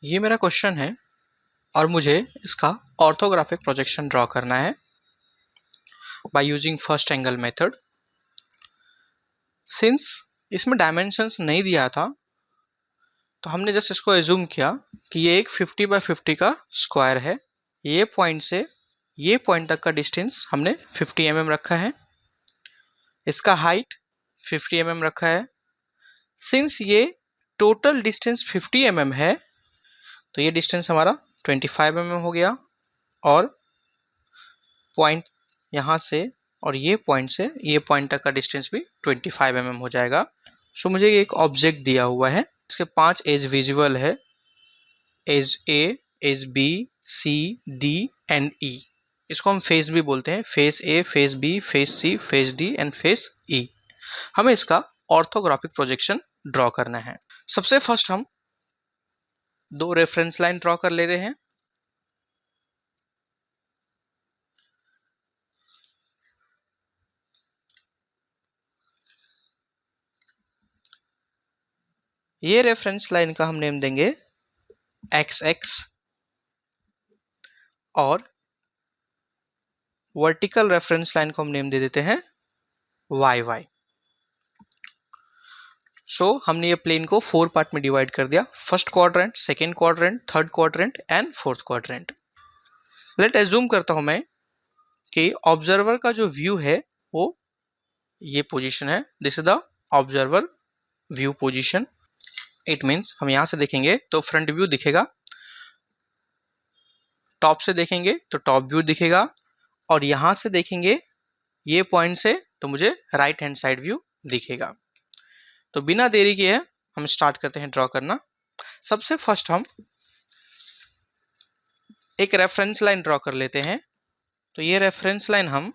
ये मेरा क्वेश्चन है और मुझे इसका ऑर्थोग्राफिक प्रोजेक्शन ड्रॉ करना है by using first angle method. Since इसमें डायमेंशंस नहीं दिया था तो हमने जस्ट इसको एज्यूम किया कि ये एक 50 बाय 50 का स्क्वायर है। ये पॉइंट से ये पॉइंट तक का डिस्टेंस हमने 50 mm रखा है। इसका हाइट 50 mm रखा है। सिंस ये टोटल डिस्टेंस 50 mm है तो ये डिस्टेंस हमारा 25 mm हो गया और पॉइंट यहाँ से और ये पॉइंट से ये पॉइंट तक का डिस्टेंस भी 25 mm हो जाएगा। सो मुझे एक ऑब्जेक्ट दिया हुआ है, इसके 5 एज विजुअल है, edge A, edge B, C, D and E. इसको हम फेस भी बोलते हैं, face A, face B, face C, face D and face E. हमें इसका ऑर्थोग्राफिक प्रोजेक्शन ड्रॉ करना है। सबसे फर्स्ट हम दो रेफरेंस लाइन ड्रॉ कर लेते हैं। ये रेफरेंस लाइन का हम नेम देंगे एक्स एक्स और वर्टिकल रेफरेंस लाइन को हम नेम दे देते हैं वाई वाई। सो हमने ये प्लेन को 4 पार्ट में डिवाइड कर दिया, first quadrant, second quadrant, third quadrant and fourth quadrant. Late assume करता हूं मैं कि ऑब्जर्वर का जो व्यू है वो ये पोजीशन है। This is the observer view position. It means हम यहां से देखेंगे तो फ्रंट व्यू दिखेगा, टॉप से देखेंगे तो टॉप व्यू दिखेगा और यहां से देखेंगे ये पॉइंट से तो मुझे राइट हैंड साइड व्यू दिखेगा। तो बिना देरी किए हम स्टार्ट करते हैं ड्रॉ करना। सबसे फर्स्ट हम एक रेफरेंस लाइन ड्रॉ कर लेते हैं। तो ये रेफरेंस लाइन हम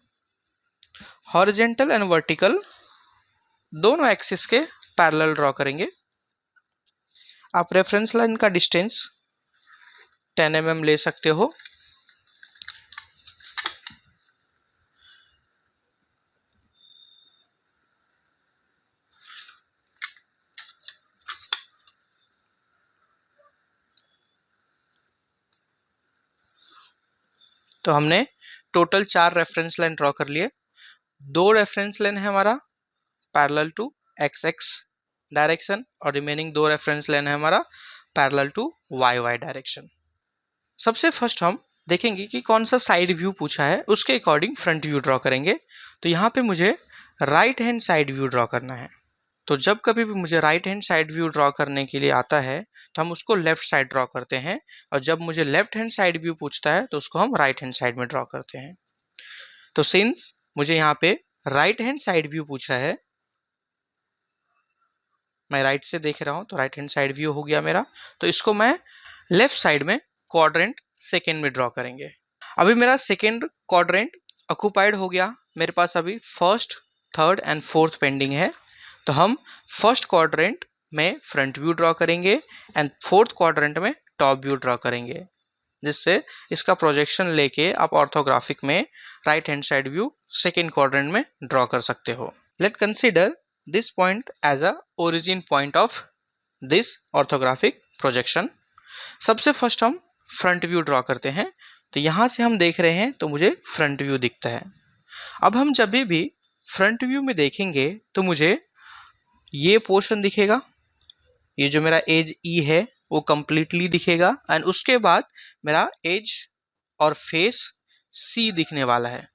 हॉरिजेंटल एंड वर्टिकल दोनों एक्सिस के पैरेलल ड्रॉ करेंगे। आप रेफरेंस लाइन का डिस्टेंस 10 mm ले सकते हो। तो हमने टोटल 4 रेफरेंस लाइन ड्रॉ कर लिए। 2 रेफरेंस लाइन है हमारा parallel to X X direction और रिमेनिंग 2 रेफरेंस लाइन है हमारा parallel to Y Y direction. सबसे फर्स्ट हम देखेंगे कि कौन सा साइड व्यू पूछा है, उसके अकॉर्डिंग फ्रंट व्यू ड्रॉ करेंगे। तो यहाँ पे मुझे right hand side view draw करना है। तो जब कभी भी मुझे right hand side view draw करने के लिए आता है तो हम उसको लेफ्ट साइड ड्रॉ करते हैं और जब मुझे लेफ्ट हैंड साइड व्यू पूछता है तो उसको हम राइट हैंड साइड में ड्रॉ करते हैं। तो सिंस मुझे यहाँ पे राइट हैंड साइड व्यू पूछा है, मैं राइट से देख रहा हूँ तो राइट हैंड साइड व्यू हो गया मेरा। तो इसको मैं लेफ्ट साइड में क्वाड्रेंट सेकेंड में ड्रॉ करेंगे। अभी मेरा सेकेंड क्वाड्रेंट ऑक्यूपाइड हो गया, मेरे पास अभी first, third and fourth pending है। तो हम फर्स्ट क्वाड्रेंट में फ्रंट व्यू ड्रॉ करेंगे एंड फोर्थ क्वाड्रेंट में टॉप व्यू ड्रॉ करेंगे, जिससे इसका प्रोजेक्शन लेके आप ऑर्थोग्राफिक में right hand side view second quadrant में ड्रॉ कर सकते हो। Let consider this point as a origin point of this orthographic projection. सबसे फर्स्ट हम फ्रंट व्यू ड्रॉ करते हैं। तो यहाँ से हम देख रहे हैं तो मुझे फ्रंट व्यू दिखता है। अब हम जब भी फ्रंट व्यू में देखेंगे तो मुझे ये पोर्शन दिखेगा, ये जो मेरा एज ई है वो कंप्लीटली दिखेगा एंड उसके बाद मेरा एज और फेस सी दिखने वाला है।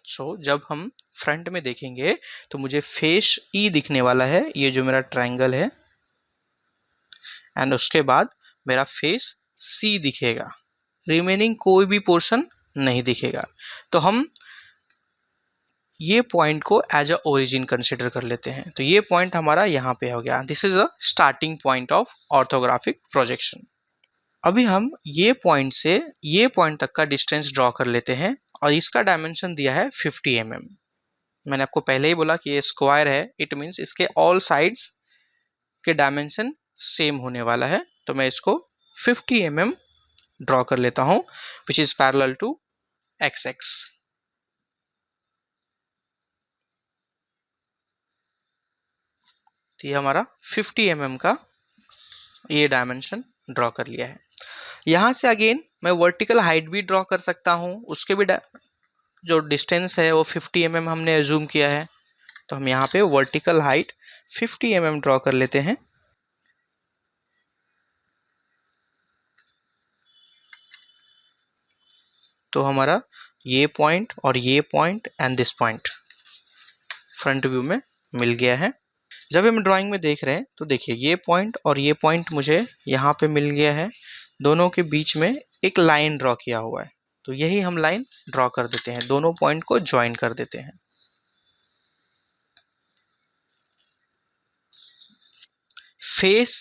जब हम फ्रंट में देखेंगे तो मुझे फेस ई दिखने वाला है, ये जो मेरा ट्रायंगल है, एंड उसके बाद मेरा फेस सी दिखेगा, रिमेनिंग कोई भी पोर्शन नहीं दिखेगा। तो हम ये पॉइंट को एज अ ओरिजिन कंसिडर कर लेते हैं। तो ये पॉइंट हमारा यहाँ पे हो गया, this is a starting point of orthographic projection. अभी हम ये पॉइंट से ये पॉइंट तक का डिस्टेंस ड्रॉ कर लेते हैं और इसका डायमेंशन दिया है 50 mm। मैंने आपको पहले ही बोला कि ये स्क्वायर है, इट मीन्स इसके ऑल साइड्स के डायमेंशन सेम होने वाला है। तो मैं इसको 50 mm ड्रॉ कर लेता हूं which is parallel to X X. तो ये हमारा 50 mm का ये डायमेंशन ड्रॉ कर लिया है। यहाँ से अगेन मैं वर्टिकल हाइट भी ड्रॉ कर सकता हूँ, उसके भी जो डिस्टेंस है वो 50 mm हमने एज्यूम किया है, तो हम यहाँ पे वर्टिकल हाइट 50 mm ड्रॉ कर लेते हैं। तो हमारा ये पॉइंट और ये point and this point front view में मिल गया है। जब हम ड्राइंग में देख रहे हैं तो देखिए ये पॉइंट और ये पॉइंट मुझे यहाँ पे मिल गया है, दोनों के बीच में एक लाइन ड्रॉ किया हुआ है, तो यही हम लाइन ड्रॉ कर देते हैं, दोनों पॉइंट को ज्वाइन कर देते हैं। फेस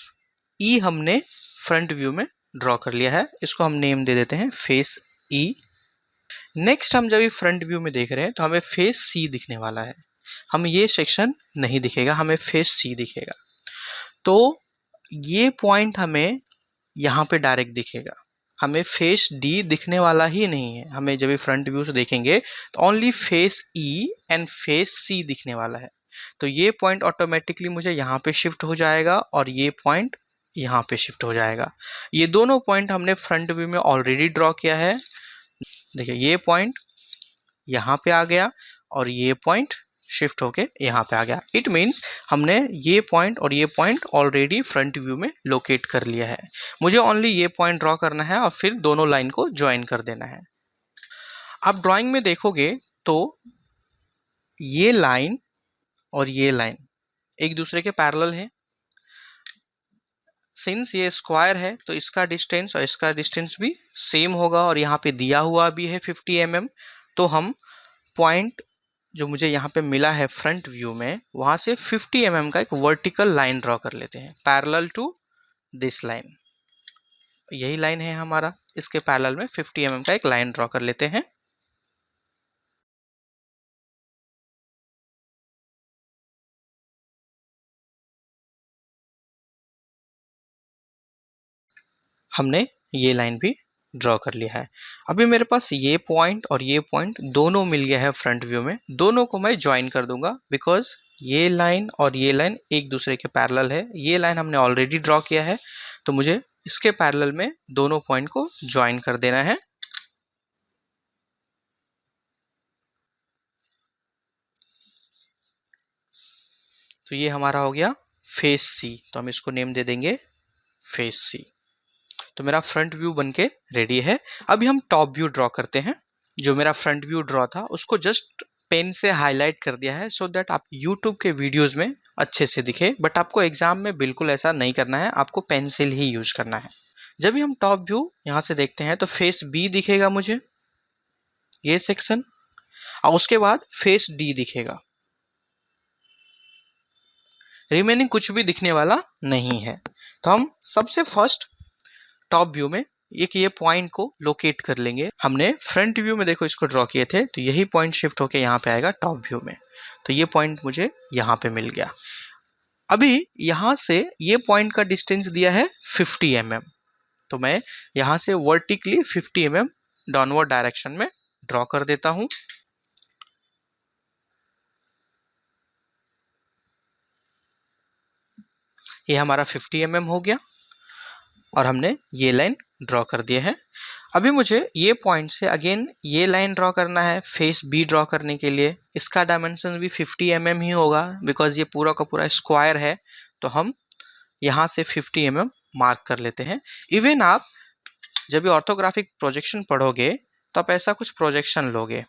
ई हमने फ्रंट व्यू में ड्रॉ कर लिया है, इसको हम नेम दे देते हैं फेस ई। नेक्स्ट हम जब ये फ्रंट व्यू में देख रहे हैं तो हमें फेस सी दिखने वाला है, हमें ये सेक्शन नहीं दिखेगा, हमें फेस सी दिखेगा। तो ये पॉइंट हमें यहाँ पे डायरेक्ट दिखेगा, हमें फेस डी दिखने वाला ही नहीं है। हमें जब ये फ्रंट व्यू से देखेंगे तो only face E and face C दिखने वाला है। तो ये पॉइंट ऑटोमेटिकली मुझे यहाँ पे शिफ्ट हो जाएगा और ये पॉइंट यहाँ पे शिफ्ट हो जाएगा। ये दोनों पॉइंट हमने फ्रंट व्यू में ऑलरेडी ड्रॉ किया है। देखिए ये पॉइंट यहाँ पे आ गया और ये पॉइंट शिफ्ट होके यहाँ पे आ गया। इट मीन्स हमने ये पॉइंट और ये पॉइंट ऑलरेडी फ्रंट व्यू में लोकेट कर लिया है। मुझे ओनली ये पॉइंट ड्रॉ करना है और फिर दोनों लाइन को ज्वाइन कर देना है। आप ड्राइंग में देखोगे तो ये लाइन और ये लाइन एक दूसरे के पैरेलल है। सिंस ये स्क्वायर है तो इसका डिस्टेंस और इसका डिस्टेंस भी सेम होगा और यहाँ पे दिया हुआ भी है 50 mm। तो हम पॉइंट जो मुझे यहाँ पे मिला है फ्रंट व्यू में, वहाँ से 50 mm का एक वर्टिकल लाइन ड्रॉ कर लेते हैं पैरेलल टू दिस लाइन। यही लाइन है हमारा, इसके पैरेलल में 50 mm का एक लाइन ड्रॉ कर लेते हैं। हमने ये लाइन भी ड्रॉ कर लिया है। अभी मेरे पास ये पॉइंट और ये पॉइंट दोनों मिल गया है फ्रंट व्यू में, दोनों को मैं ज्वाइन कर दूंगा बिकॉज ये लाइन और ये लाइन एक दूसरे के पैरेलल है। ये लाइन हमने ऑलरेडी ड्रॉ किया है तो मुझे इसके पैरेलल में दोनों पॉइंट को ज्वाइन कर देना है। तो ये हमारा हो गया फेस सी, तो हम इसको नेम दे देंगे फेस सी। तो मेरा फ्रंट व्यू बनके रेडी है। अभी हम टॉप व्यू ड्रॉ करते हैं। जो मेरा फ्रंट व्यू ड्रॉ था उसको जस्ट पेन से हाईलाइट कर दिया है सो दैट आप यूट्यूब के वीडियोस में अच्छे से दिखे, बट आपको एग्जाम में बिल्कुल ऐसा नहीं करना है, आपको पेंसिल ही यूज करना है। जब भी हम टॉप व्यू यहाँ से देखते हैं तो फेस बी दिखेगा मुझे, ये सेक्शन, और उसके बाद फेस डी दिखेगा। रिमेनिंग कुछ भी दिखने वाला नहीं है। तो हम सबसे फर्स्ट टॉप व्यू में एक ये पॉइंट को लोकेट कर लेंगे। हमने फ्रंट व्यू में देखो इसको ड्रॉ किए थे, तो यही पॉइंट शिफ्ट होके यहाँ पे आएगा टॉप व्यू में। तो ये पॉइंट मुझे यहाँ पे मिल गया। अभी यहाँ से ये पॉइंट का डिस्टेंस दिया है 50 mm, तो मैं यहाँ से वर्टिकली 50 mm डाउनवर्ड डायरेक्शन में ड्रॉ कर देता हूँ। ये हमारा 50 mm हो गया और हमने ये लाइन ड्रॉ कर दिया है। अभी मुझे ये पॉइंट से अगेन ये लाइन ड्रॉ करना है फेस बी ड्रॉ करने के लिए। इसका डायमेंशन भी 50 mm ही होगा बिकॉज ये पूरा का पूरा स्क्वायर है, तो हम यहाँ से 50 mm मार्क कर लेते हैं। इवन आप जब ये ऑर्थोग्राफिक प्रोजेक्शन पढ़ोगे तो आप ऐसा कुछ प्रोजेक्शन लोगे,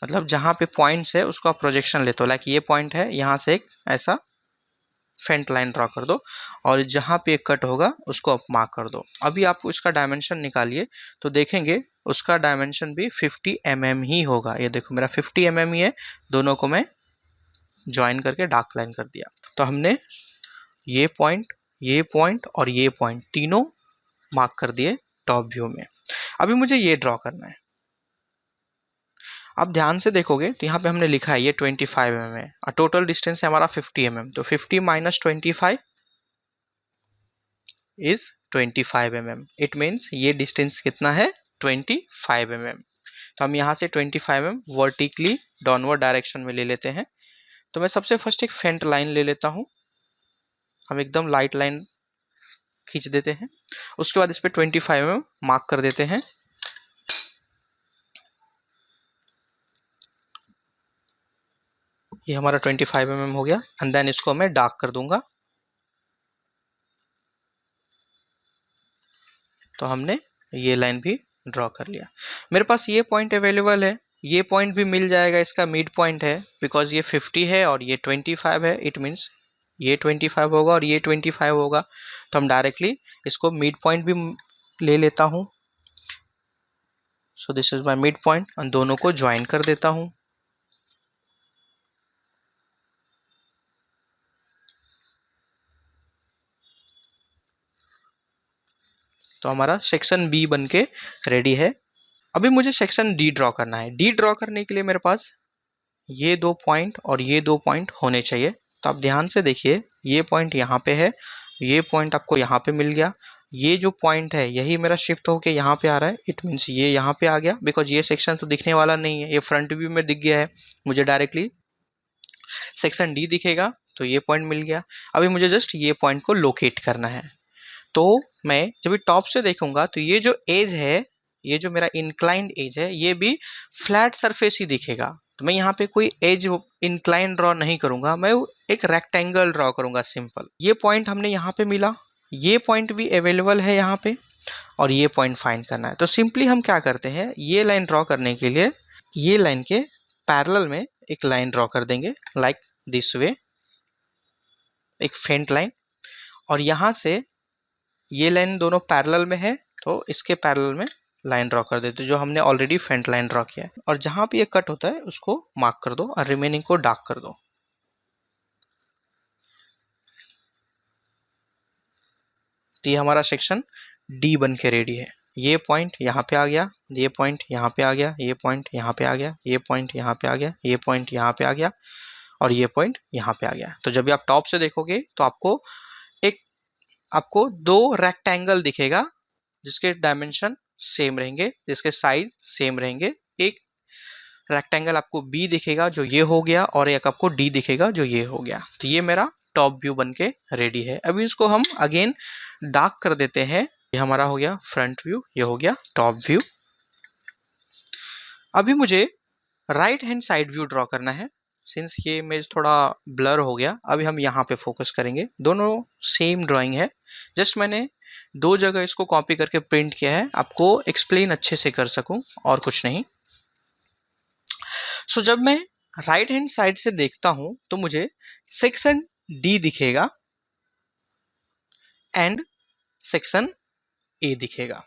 मतलब जहाँ पे पॉइंट्स है उसको आप प्रोजेक्शन लेते हो। लाइक ये पॉइंट है, यहाँ से एक ऐसा फेंट लाइन ड्रॉ कर दो और जहाँ पे कट होगा उसको आप मार्क कर दो। अभी आप इसका डायमेंशन निकालिए तो देखेंगे उसका डायमेंशन भी 50 mm ही होगा। ये देखो मेरा 50 mm ही है, दोनों को मैं ज्वाइन करके डार्क लाइन कर दिया। तो हमने ये पॉइंट और ये पॉइंट तीनों मार्क कर दिए टॉप व्यू में। अभी मुझे ये ड्रॉ करना है। आप ध्यान से देखोगे तो यहाँ पे हमने लिखा है ये 25 mm है और टोटल डिस्टेंस है हमारा 50 mm, तो 50 minus 25 is 25 mm। It means ये डिस्टेंस कितना है 25 mm। तो हम यहाँ से 25 mm वर्टिकली डाउनवर्ड डायरेक्शन में ले लेते हैं। तो मैं सबसे फर्स्ट एक फेंट लाइन ले लेता हूँ। हम एकदम लाइट लाइन खींच देते हैं। उसके बाद इस पे 25 mm मार्क कर देते हैं। ये हमारा 25 mm हो गया एंड देन इसको मैं डार्क कर दूंगा। तो हमने ये लाइन भी ड्रॉ कर लिया। मेरे पास ये पॉइंट अवेलेबल है, ये पॉइंट भी मिल जाएगा, इसका मिड पॉइंट है बिकॉज ये 50 है और ये 25 है। इट मीन्स ये 25 होगा और ये 25 होगा। तो हम डायरेक्टली इसको मिड पॉइंट भी ले लेता हूँ। So this is my mid point और दोनों को ज्वाइन कर देता हूँ। तो हमारा सेक्शन बी बन के रेडी है। अभी मुझे सेक्शन डी ड्रॉ करना है। डी ड्रॉ करने के लिए मेरे पास ये 2 पॉइंट और ये 2 पॉइंट होने चाहिए। तो आप ध्यान से देखिए, ये पॉइंट यहाँ पे है, ये पॉइंट आपको यहाँ पे मिल गया। ये जो पॉइंट है यही मेरा शिफ्ट होके यहाँ पे आ रहा है। इट मीन्स ये यहाँ पे आ गया बिकॉज ये सेक्शन तो दिखने वाला नहीं है, ये फ्रंट व्यू में दिख गया है। मुझे डायरेक्टली सेक्शन डी दिखेगा। तो ये पॉइंट मिल गया। अभी मुझे जस्ट ये पॉइंट को लोकेट करना है। तो मैं जब भी टॉप से देखूंगा तो ये जो एज है, ये जो मेरा इंक्लाइंड एज है, ये भी फ्लैट सरफेस ही दिखेगा। तो मैं यहाँ पे कोई एज इंक्लाइन ड्रॉ नहीं करूंगा, मैं एक रेक्टेंगल ड्रॉ करूंगा सिंपल। ये पॉइंट हमने यहाँ पे मिला, ये पॉइंट भी अवेलेबल है यहाँ पे और ये पॉइंट फाइंड करना है। तो सिंपली हम क्या करते हैं, ये लाइन ड्रॉ करने के लिए ये लाइन के पैरेलल में एक लाइन ड्रॉ कर देंगे लाइक दिस वे, एक फेंट लाइन। और यहाँ से ये लाइन दोनों पैरेलल में है तो इसके पैरेलल में लाइन ड्रॉ कर देते जो हमने ऑलरेडी फ्रंट लाइन ड्रॉ किया है। और जहां पे ये कट होता है उसको मार्क कर दो और रिमेनिंग को डार्क कर दो। तो ये हमारा सेक्शन डी बन के रेडी है। ये पॉइंट यहाँ पे आ गया, ये पॉइंट यहाँ पे आ गया, ये पॉइंट यहाँ पे आ गया, ये पॉइंट यहाँ पे आ गया, ये पॉइंट यहाँ पे आ गया और ये पॉइंट यहाँ पे आ गया। तो जब भी आप टॉप से देखोगे तो आपको 2 रेक्टेंगल दिखेगा जिसके डायमेंशन सेम रहेंगे, जिसके साइज सेम रहेंगे। एक रेक्टेंगल आपको बी दिखेगा जो ये हो गया और एक आपको डी दिखेगा जो ये हो गया। तो ये मेरा टॉप व्यू बन के रेडी है। अभी इसको हम अगेन डार्क कर देते हैं। ये हमारा हो गया फ्रंट व्यू, ये हो गया टॉप व्यू। अभी मुझे right hand side view draw करना है। सिंस ये इमेज थोड़ा ब्लर हो गया, अभी हम यहाँ पे फोकस करेंगे। दोनों सेम ड्राइंग है, जस्ट मैंने 2 जगह इसको कॉपी करके प्रिंट किया है, आपको एक्सप्लेन अच्छे से कर सकूं और कुछ नहीं। सो जब मैं राइट हैंड साइड से देखता हूं तो मुझे सेक्शन डी दिखेगा एंड सेक्शन ए दिखेगा।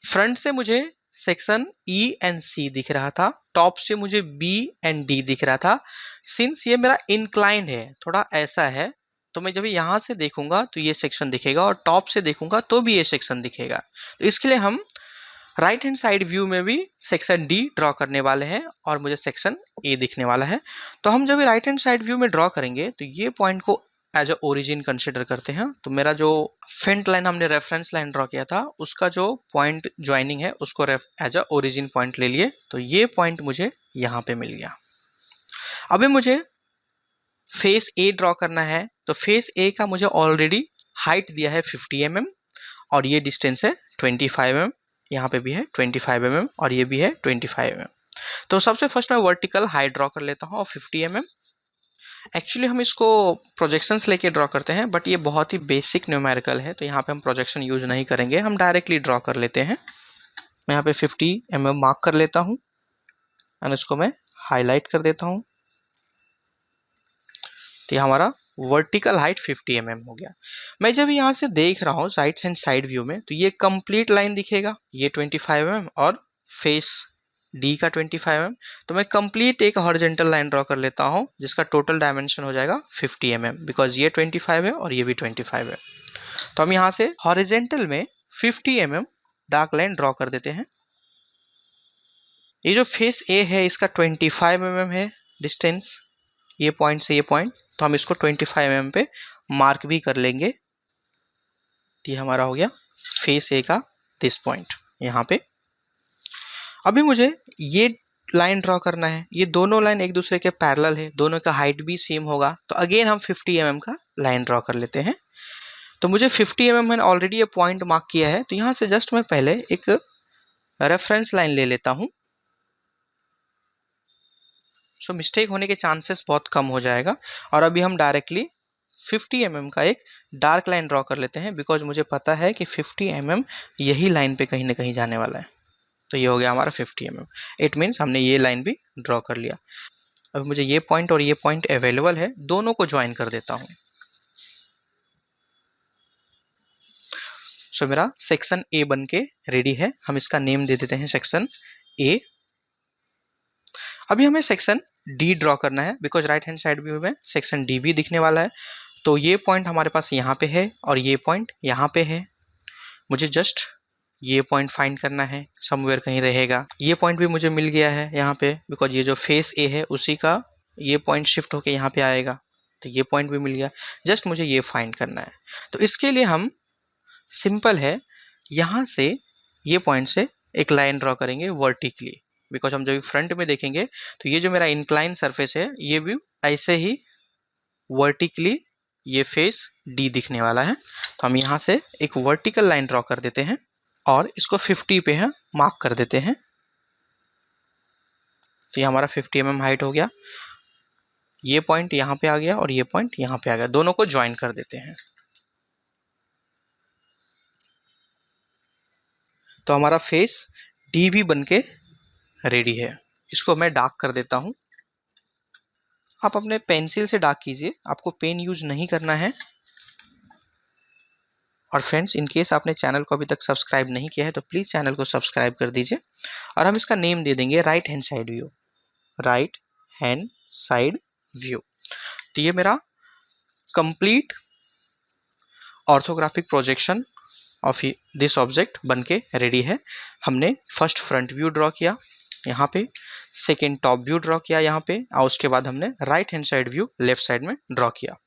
फ्रंट से मुझे सेक्शन ई एंड सी दिख रहा था, टॉप से मुझे बी एंड डी दिख रहा था। सिंस ये मेरा इंक्लाइंड है, थोड़ा ऐसा है, तो मैं जब यहाँ से देखूंगा तो ये सेक्शन दिखेगा और टॉप से देखूंगा तो भी ये सेक्शन दिखेगा। तो इसके लिए हम राइट हैंड साइड व्यू में भी सेक्शन डी ड्रॉ करने वाले हैं और मुझे सेक्शन ए दिखने वाला है। तो हम जब राइट हैंड साइड व्यू में ड्रॉ करेंगे तो ये पॉइंट को एज अ ओरिजिन कंसिडर करते हैं। तो मेरा जो फ्रंट लाइन हमने रेफरेंस लाइन ड्रॉ किया था उसका जो पॉइंट ज्वाइनिंग है उसको एज अ ओरिजिन पॉइंट ले लिए। तो ये पॉइंट मुझे यहाँ पे मिल गया। अभी मुझे फेस ए ड्रॉ करना है। तो फेस ए का मुझे ऑलरेडी हाइट दिया है 50 mm और ये डिस्टेंस है 25 mm। यहाँ पे भी है 25 mm और ये भी है 25 mm। तो सबसे फर्स्ट मैं वर्टिकल हाइट ड्रॉ कर लेता हूँ और 50 mm। एक्चुअली हम इसको प्रोजेक्शंस लेके ड्रॉ करते हैं बट ये बहुत ही बेसिक न्यूमेरिकल है तो यहाँ पे हम प्रोजेक्शन यूज नहीं करेंगे, हम डायरेक्टली ड्रॉ कर लेते हैं। मैं यहाँ पे 50 mm मार्क कर लेता हूँ एंड इसको मैं हाईलाइट कर देता हूँ। तो ये हमारा वर्टिकल हाइट 50 mm हो गया। मैं जब यहाँ से देख रहा हूँ राइट हैंड साइड व्यू में तो ये कंप्लीट लाइन दिखेगा, ये 25 mm और फेस डी का 25 mm। तो मैं कंप्लीट एक हॉरिजॉन्टल लाइन ड्रॉ कर लेता हूँ जिसका टोटल डायमेंशन हो जाएगा 50 mm बिकॉज ये 25 है और ये भी 25 है। तो हम यहाँ से हॉरिजॉन्टल में 50 mm डार्क लाइन ड्रॉ कर देते हैं। ये जो फेस ए है इसका 25 mm है डिस्टेंस, ये पॉइंट से ये पॉइंट, तो हम इसको 25 mm पे मार्क भी कर लेंगे। ये हमारा हो गया फेस ए का दिस पॉइंट यहाँ पे। अभी मुझे ये लाइन ड्रॉ करना है, ये दोनों लाइन एक दूसरे के पैरेलल है, दोनों का हाइट भी सेम होगा। तो अगेन हम 50 mm का लाइन ड्रॉ कर लेते हैं। तो मुझे 50 mm मैंने ऑलरेडी ये पॉइंट मार्क किया है, तो यहाँ से जस्ट मैं पहले एक रेफरेंस लाइन ले लेता हूँ। सो मिस्टेक होने के चांसेस बहुत कम हो जाएगा। और अभी हम डायरेक्टली 50 mm का एक डार्क लाइन ड्रॉ कर लेते हैं, बिकॉज मुझे पता है कि 50 mm यही लाइन पे कहीं ना कहीं जाने वाला है। तो ये हो गया हमारा 50 mm। इट मीन्स हमने ये लाइन भी ड्रॉ कर लिया। अब मुझे ये पॉइंट और ये पॉइंट अवेलेबल है, दोनों को ज्वाइन कर देता हूँ। सो मेरा सेक्शन ए बन के रेडी है। हम इसका नेम दे देते हैं सेक्शन ए। अभी हमें सेक्शन डी ड्रॉ करना है, because right hand side view में सेक्शन डी भी दिखने वाला है। तो ये पॉइंट हमारे पास यहाँ पे है और ये पॉइंट यहाँ पे है। मुझे जस्ट ये पॉइंट फाइंड करना है, समवेयर कहीं रहेगा। ये पॉइंट भी मुझे मिल गया है यहाँ पे, बिकॉज ये जो फेस ए है उसी का ये पॉइंट शिफ्ट होके यहाँ पे आएगा। तो ये पॉइंट भी मिल गया, जस्ट मुझे ये फाइंड करना है। तो इसके लिए हम सिंपल है, यहाँ से ये पॉइंट से एक लाइन ड्रॉ करेंगे वर्टिकली, बिकॉज हम जब फ्रंट में देखेंगे तो ये जो मेरा इंक्लाइन सरफेस है ये व्यू ऐसे ही वर्टिकली ये फेस डी दिखने वाला है। तो हम यहाँ से एक वर्टिकल लाइन ड्रॉ कर देते हैं और इसको 50 पे है मार्क कर देते हैं। तो ये हमारा 50 mm हाइट हो गया। ये पॉइंट यहाँ पे आ गया और ये पॉइंट यहाँ पे आ गया, दोनों को ज्वाइन कर देते हैं। तो हमारा फेस डी भी बन के रेडी है। इसको मैं डार्क कर देता हूँ। आप अपने पेंसिल से डार्क कीजिए, आपको पेन यूज नहीं करना है। और फ्रेंड्स, इन केस आपने चैनल को अभी तक सब्सक्राइब नहीं किया है तो प्लीज़ चैनल को सब्सक्राइब कर दीजिए। और हम इसका नेम दे देंगे right hand side view. Right hand side view. तो ये मेरा complete orthographic projection of this object बन के रेडी है। हमने फर्स्ट फ्रंट व्यू ड्रॉ किया यहाँ पे, सेकेंड टॉप व्यू ड्रॉ किया यहाँ पे, और उसके बाद हमने right hand side view left side में ड्रॉ किया।